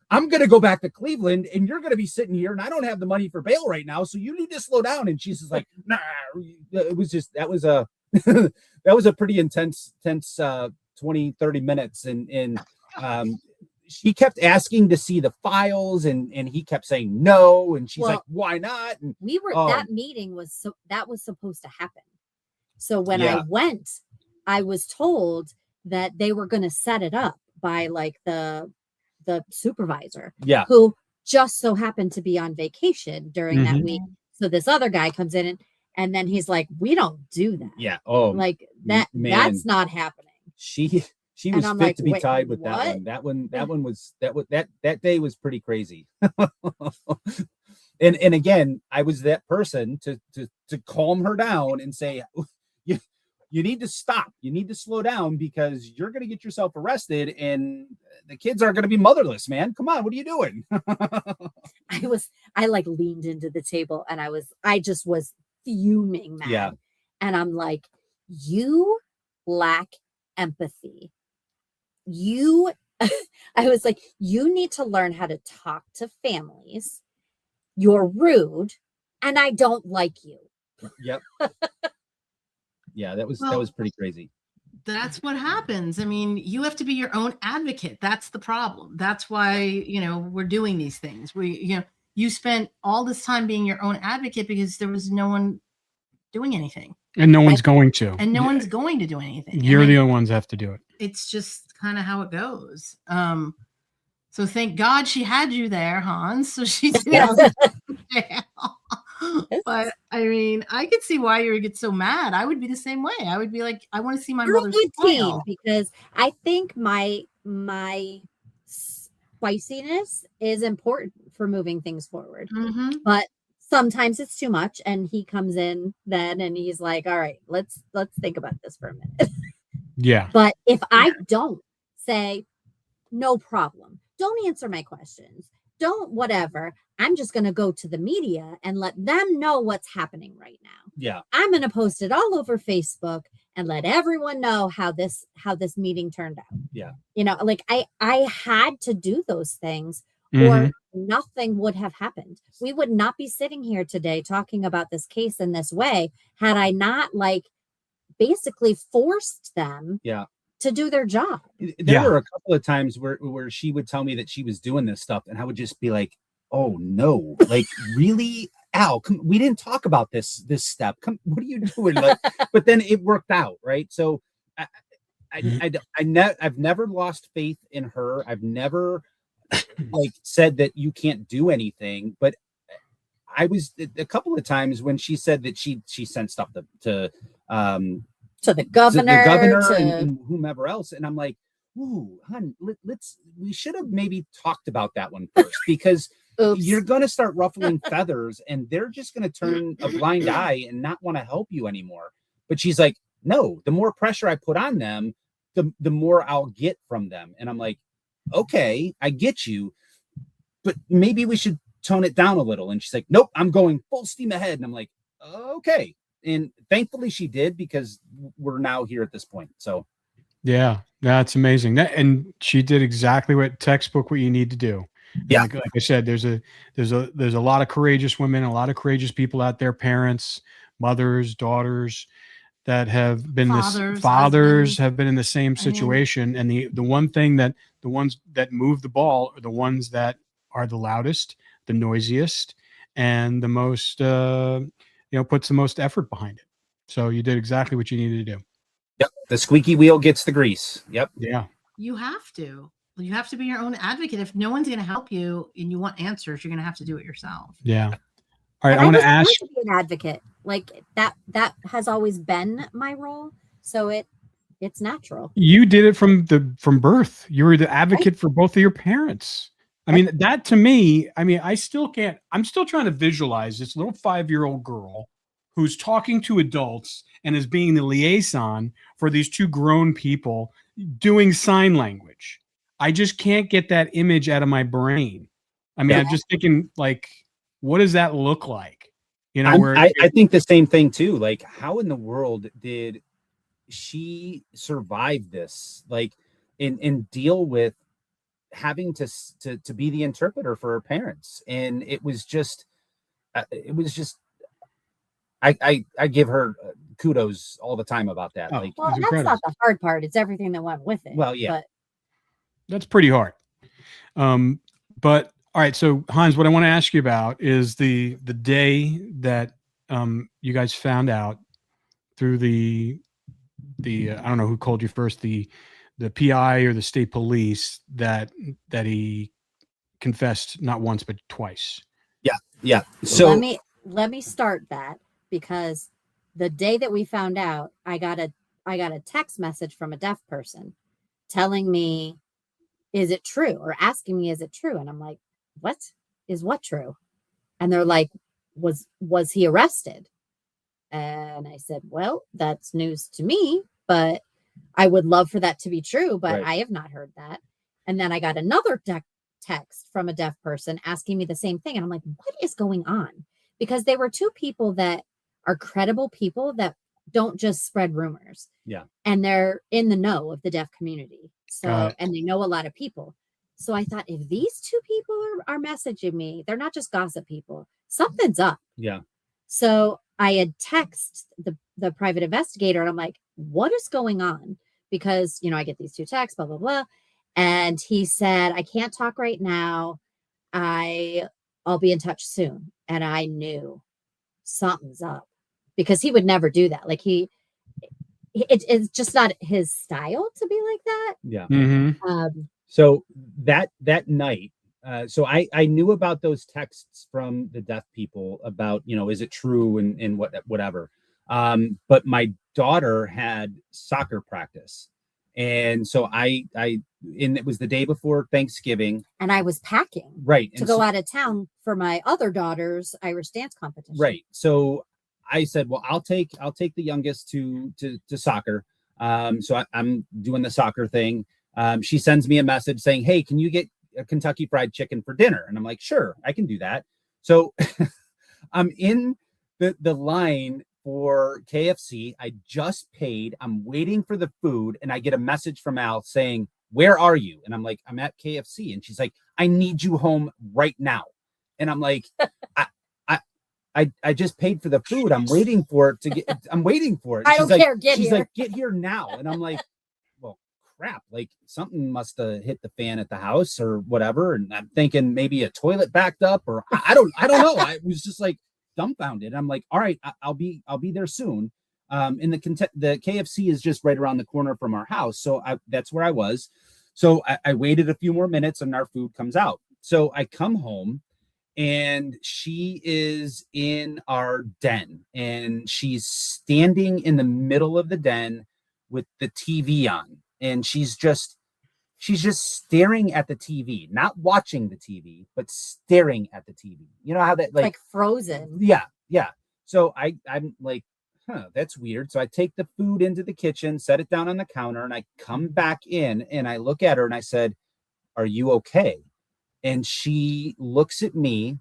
I'm gonna go back to Cleveland, and you're gonna be sitting here, and I don't have the money for bail right now, so you need to slow down. And she's just like, nah. It was just that was a that was a pretty intense 20, 30 minutes. And she kept asking to see the files, and he kept saying no, and she's like, why not? And we were that meeting was supposed to happen. So when I went, I was told that they were going to set it up by like the supervisor, who just so happened to be on vacation during that week. So this other guy comes in, and then he's like, we don't do that. Yeah. Like that, that's not happening. She was fit like, to be wait, tied with what? that one. That day was pretty crazy. and again, I was that person to calm her down and say, you need to stop. You need to slow down, because you're going to get yourself arrested, and the kids are going to be motherless, man. Come on. What are you doing? I like leaned into the table, and I just was fuming mad. Yeah. And I'm like, you lack empathy. I was like, you need to learn how to talk to families. You're rude, and I don't like you. Yep. Yeah, that was pretty crazy. That's what happens. I mean, you have to be your own advocate. That's the problem. That's why, we're doing these things. You spent all this time being your own advocate because there was no one doing anything. And no one's going to. And no one's going to do anything. You're the only ones that have to do it. It's just kind of how it goes. So thank God she had you there, Hans. So she didn't. But I mean, I could see why you would get so mad. I would be the same way. I would be like, I want to see my mother's smile. Because I think my spiciness is important for moving things forward. But sometimes it's too much, and he comes in then and he's like, all right, let's think about this for a minute. Yeah. But if I don't say, no problem, don't answer my questions, don't whatever, I'm just going to go to the media and let them know what's happening right now. Yeah. I'm going to post it all over Facebook and let everyone know how this meeting turned out. Yeah. Like I had to do those things, or nothing would have happened. We would not be sitting here today talking about this case in this way had I not basically forced them to do their job. There were a couple of times where she would tell me that she was doing this stuff, and I would just be like, oh no, like really, Al, we didn't talk about this step. What are you doing? But then it worked out, right? So I've never lost faith in her. I've never said that you can't do anything, but I was a couple of times when she said that she sent stuff to the governor, and whomever else, and I'm like, ooh, hon, we should have maybe talked about that one first, because you're going to start ruffling feathers, and they're just going to turn a blind eye and not want to help you anymore. But she's like, no, the more pressure I put on them, the more I'll get from them. And I'm like, okay, I get you, but maybe we should tone it down a little. And she's like, nope, I'm going full steam ahead. And I'm like, okay. And thankfully she did, because we're now here at this point. So yeah, that's amazing. And she did exactly what you need to do. Yeah. Like I said, there's a lot of courageous women, a lot of courageous people out there, parents, mothers, daughters, that have been fathers have been in the same situation. And the one thing that the ones that move the ball are the ones that are the loudest, the noisiest, and the most, puts the most effort behind it. So you did exactly what you needed to do. Yep. The squeaky wheel gets the grease. Yep. Yeah. You have to be your own advocate. If no one's going to help you and you want answers, you're going to have to do it yourself. Yeah. All right. I want to ask you to be an advocate. Like that has always been my role. So It's natural. You did it from birth. You were the advocate for both of your parents. I mean, that to me, I mean, I still can't, I'm still trying to visualize this little 5-year-old girl who's talking to adults and is being the liaison for these two grown people doing sign language. I just can't get that image out of my brain. I mean, Yeah. I'm just thinking, like, what does that look like? You know, where I think the same thing too. Like, how in the world did she survive this? Like, and deal with having to be the interpreter for her parents, and it was just I give her kudos all the time about that. Oh, Like, Well, It's and that's incredible. not the hard part. It's everything that went with it. well, yeah, But that's pretty hard. But all right, so Hans, what I want to ask you about is the day that you guys found out through the I don't know who called you first, the PI or the state police, that he confessed not once but twice. yeah. So let me start that, because the day that we found out, I got a text message from a deaf person telling me, is it true? Or asking me, is it true? And I'm like, what is what true? And they're like, was he arrested? And I said, well, that's news to me, but I would love for that to be true, but Right. I have not heard that. And then I got another text from a deaf person asking me the same thing. And I'm like, what is going on? Because they were two people that are credible people that don't just spread rumors. Yeah. And they're in the know of the deaf community. Got So, it. and they know a lot of people. So I thought, if these two people are messaging me, they're not just gossip people, something's up. yeah, So I had texted the private investigator, and I'm like, what is going on? Because, I get these two texts, blah, blah, blah. And he said, I can't talk right now. I'll be in touch soon. And I knew something's up, because he would never do that. Like it's just not his style to be like that. yeah. Mm-hmm. So that night, so I knew about those texts from the deaf people about, is it true and whatever. But my daughter had soccer practice. And so and it was the day before Thanksgiving. And I was packing Right. to go out of town for my other daughter's Irish dance competition. Right. So I said, well, I'll take the youngest to soccer. So I'm doing the soccer thing. She sends me a message saying, hey, can you get a Kentucky Fried Chicken for dinner? And I'm like, sure, I can do that. So I'm in the line for KFC. I just paid. I'm waiting for the food. And I get a message from Al saying, where are you? And I'm like, I'm at KFC. And she's like, I need you home right now. And I'm like, I just paid for the food. I'm waiting for it I'm waiting for it. I don't care. Get she's here. like, get here now. And I'm like, well, crap. Like, something must have hit the fan at the house or whatever. And I'm thinking maybe a toilet backed up, or I don't know. I was just like dumbfounded. I'm like, all right, I'll be there soon. And the KFC is just right around the corner from our house. So that's where I was. So I waited a few more minutes and our food comes out. So I come home, and she is in our den, and she's standing in the middle of the den with the TV on, and she's just staring at the TV, not watching the TV, but staring at the TV. You know how that like frozen. Yeah. So I'm like, that's weird. So I take the food into the kitchen, set it down on the counter, and I come back in and I look at her and I said, are you okay? And she looks at me,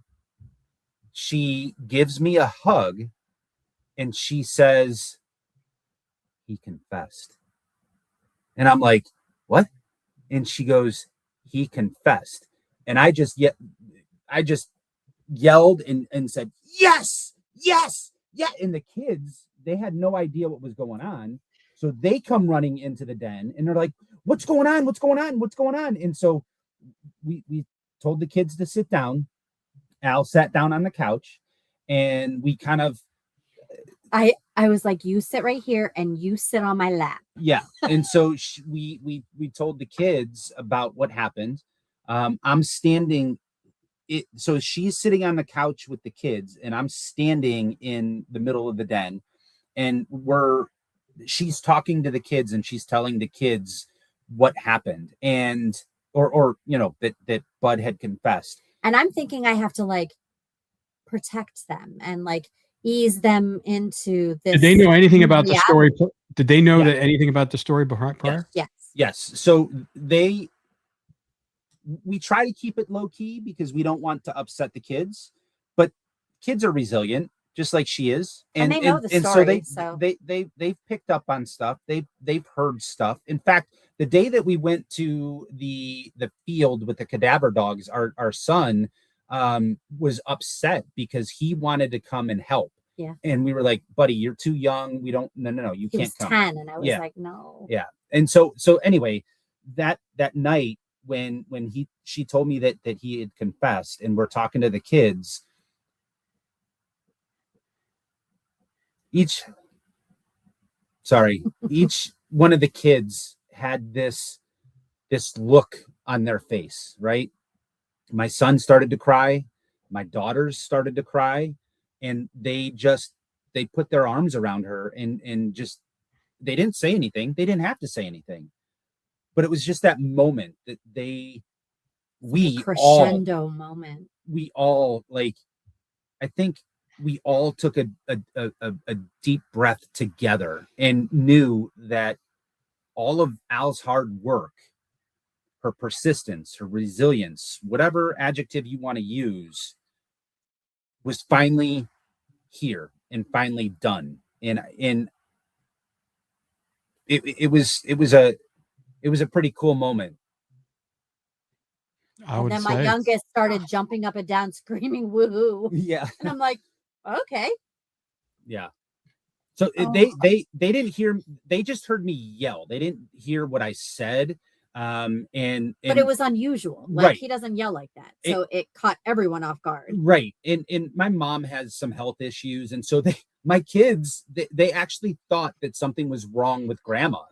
she gives me a hug, and she says, he confessed. And I'm like, what? And she goes, he confessed. And I just yelled and said, yes. And the kids, they had no idea what was going on. So they come running into the den and they're like, what's going on? And so we told the kids to sit down. Al sat down on the couch, and we kind of, I was like, you sit right here and you sit on my lap. yeah. And so we told the kids about what happened. I'm standing. So she's sitting on the couch with the kids, and I'm standing in the middle of the den, and we're she's talking to the kids and she's telling the kids what happened, and or that Bud had confessed. And I'm thinking I have to like protect them and like ease them into this. Did they know anything about the reality. story? Did they know Yeah. that anything about the story prior? Yes. So we try to keep it low key because we don't want to upset the kids, but kids are resilient just like she is, And they know the story, so they've picked up on stuff. They've heard stuff. In fact, the day that we went to the field with the cadaver dogs, our son was upset because he wanted to come and help. Yeah. And we were like, buddy, you're too young. We don't, no, you He can't was come. 10 and I was Yeah. like, no. Yeah. And so anyway, that night when she told me that he had confessed and we're talking to the kids, each one of the kids had this look on their face, right? My son started to cry, my daughters started to cry, and they put their arms around her and just, they didn't say anything. They didn't have to say anything. But it was just that moment that crescendo moment. We all, like, I think we all took a deep breath together and knew that all of Al's hard work, her persistence, her resilience, whatever adjective you want to use, was finally here and finally done. And it was a pretty cool moment. And then my youngest started jumping up and down, screaming woohoo. Yeah. And I'm like, okay. Yeah. So they didn't hear, they just heard me yell. They didn't hear what I said. But it was unusual. Like, right. He doesn't yell like that. So it caught everyone off guard. Right. And my mom has some health issues. And so my kids, they actually thought that something was wrong with grandma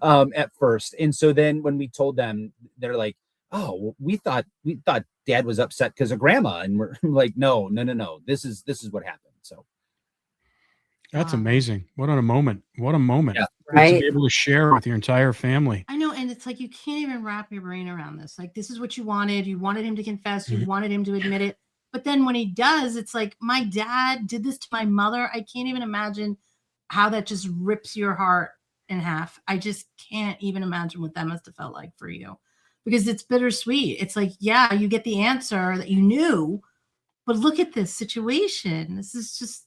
at first. And so then when we told them, they're like, oh, we thought dad was upset because of grandma. And we're like, no. This is what happened. So that's amazing. What a moment. Yeah. Right. To be able to share with your entire family. I know. And it's like, you can't even wrap your brain around this. Like, this is what you wanted. You wanted him to confess. You wanted him to admit it. But then when he does, it's like, my dad did this to my mother. I can't even imagine how that just rips your heart in half. I just can't even imagine what that must have felt like for you, because it's bittersweet. It's like, yeah, you get the answer that you knew, but look at this situation. This is just,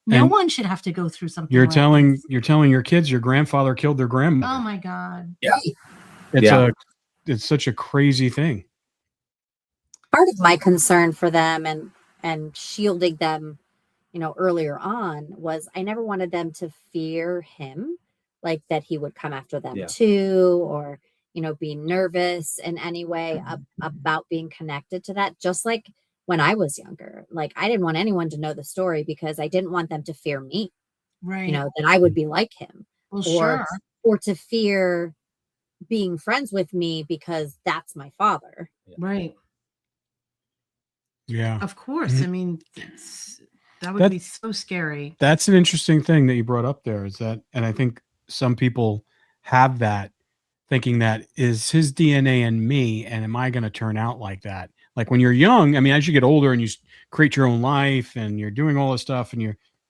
no one should have to go through something. You're telling your kids your grandfather killed their grandmother. Oh my God. Yeah. It's such a crazy thing. Part of my concern for them and shielding them, earlier on, was I never wanted them to fear him, like that he would come after them too, or, be nervous in any way about being connected to that. Just like when I was younger, like I didn't want anyone to know the story because I didn't want them to fear me, right? That I would be like him, or to fear being friends with me because that's my father, right? Yeah, of course. I mean, that would be so scary. That's an interesting thing that you brought up there, is that, and I think some people have that, thinking that is his DNA in me, and am I going to turn out like that? Like when you're young, I mean, as you get older and you create your own life and you're doing all this stuff, and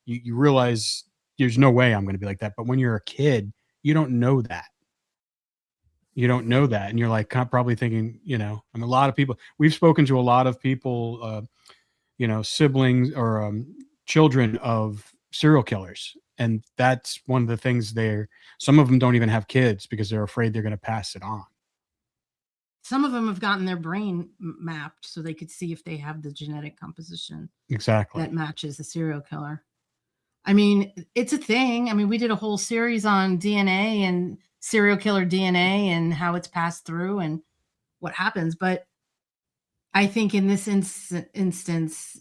you realize there's no way I'm going to be like that. But when you're a kid, you don't know that. And you're like probably thinking, I mean, a lot of people, we've spoken to a lot of people, siblings or children of serial killers. And that's one of the things some of them don't even have kids because they're afraid they're going to pass it on. Some of them have gotten their brain mapped so they could see if they have the genetic composition exactly that matches the serial killer. I mean, it's a thing. I mean, we did a whole series on DNA and serial killer DNA and how it's passed through and what happens. But I think in this instance,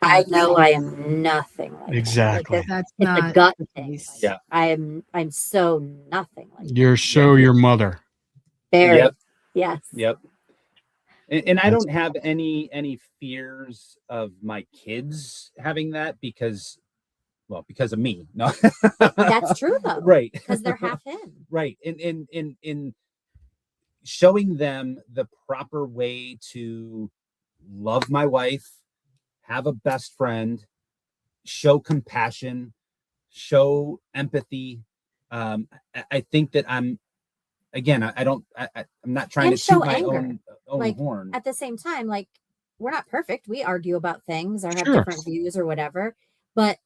I know I am nothing like exactly. That. That's not a gut thing. Yeah, I'm so nothing like you're that. So your mother. Very. Yep. Yes. Yep. And I don't have any fears of my kids having that, because Well, because of me. No. That's true though. Right. Because they're half in. Right. In showing them the proper way to love my wife, have a best friend, show compassion, show empathy. I think that I'm not trying And to show toot my anger. own Like, horn. At the same time, like, we're not perfect. We argue about things or have Sure. different views or whatever, but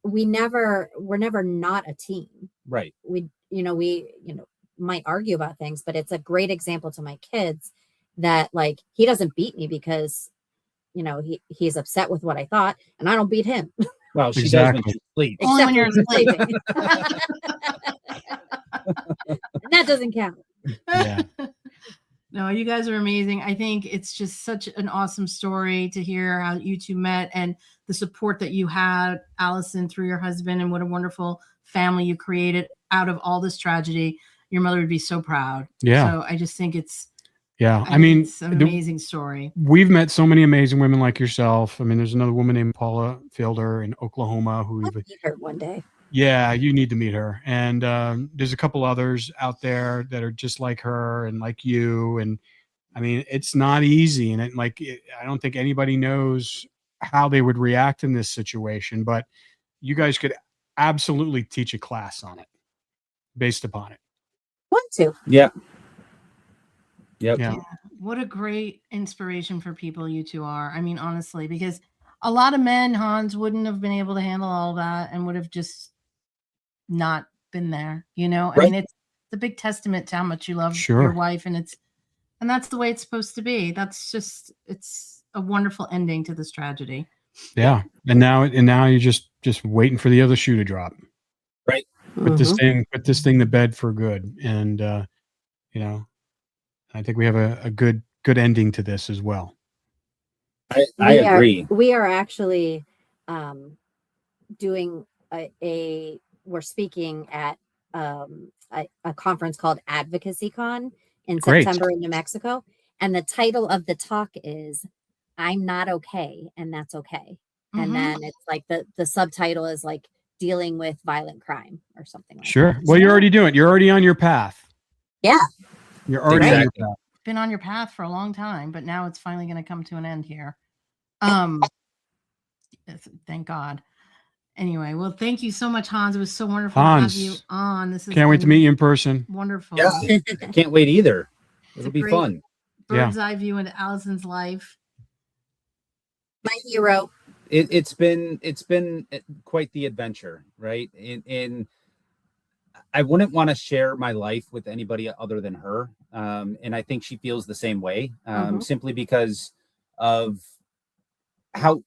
we're never not a team. Right. We might argue about things, but it's a great example to my kids that, like, he doesn't beat me because he's upset with what I thought, and I don't beat him. Well, she Exactly. does when she sleeps. Only when you're Except when he's sleeping. And that doesn't count. Yeah. No, you guys are amazing. I think it's just such an awesome story to hear how you two met and the support that you had, Alison, through your husband, and what a wonderful family you created out of all this tragedy. Your mother would be so proud. Yeah. So I just think it's I mean, it's an amazing story. we've met so many amazing women like yourself. I mean, there's another woman named Paula Fielder in Oklahoma who I'll meet her one day. yeah, you need to meet her. And there's a couple others out there that are just like her and like you. And I mean, it's not easy. And I don't think anybody knows how they would react in this situation, but you guys could absolutely teach a class on it based upon it. Want to. Yeah. Yep. Yeah. What a great inspiration for people you two are. I mean, honestly, because a lot of men, Hans, wouldn't have been able to handle all that and would have just not been there. I Right. mean, it's a big testament to how much you love Sure. your wife, and that's the way it's supposed to be. It's a wonderful ending to this tragedy. Yeah. And now you're just waiting for the other shoe to drop. Right. Put this thing to bed for good. And I think we have a good ending to this as well. I agree. We are actually doing we're speaking at a conference called Advocacy Con in Great. September in New Mexico. And the title of the talk is "I'm Not Okay, and That's Okay." Mhm. And then it's like the subtitle is like dealing with violent crime or something like Sure. that. Well, you're already doing it. You're already on your path. Yeah. You're already on your Exactly. path. Been on your path for a long time, but now it's finally going to come to an end here. Thank God. Anyway, well, thank you so much, Hans. It was so wonderful to have you Hans, on. This is Can't wait to meet you in person. wonderful. Yeah. I can't wait either. It'll be great- fun. Bird's eye view into Alison's life. My hero. It's been quite the adventure, right? And I wouldn't want to share my life with anybody other than her. And I think she feels the same way, simply because of how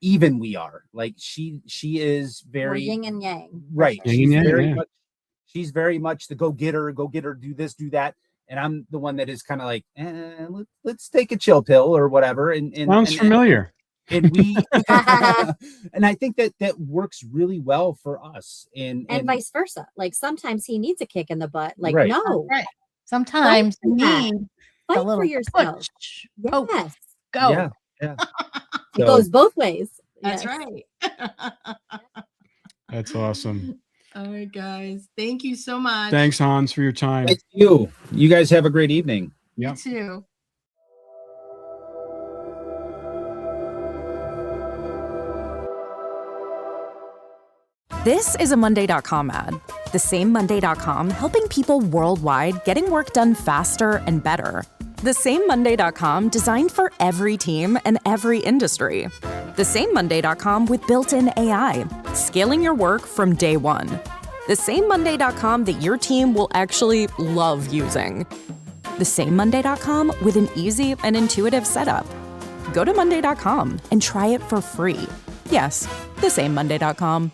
even we are. Like she is We're very yin and yang. right. For sure. Yin and yang, yeah. She's very much the go getter, do this, do that. And I'm the one that is kind of like, let's take a chill pill or whatever. And Sounds familiar. and we and I think that works really well for us. And vice versa. Like sometimes he needs a kick in the butt. Like, Right. no, Right. Sometimes you Fight for that. need a fight little for yourself. push. Poke. Yes. Go. yeah. It So- goes both ways. That's Yes. right. That's awesome. All right, guys. Thank you so much. Thanks, Hans, for your time. Thank you. You guys have a great evening. You Yep. too. This is a Monday.com ad. The same Monday.com helping people worldwide getting work done faster and better. The same Monday.com designed for every team and every industry. The same Monday.com with built-in AI, scaling your work from day one. The same Monday.com that your team will actually love using. The same Monday.com with an easy and intuitive setup. Go to Monday.com and try it for free. Yes, the same Monday.com.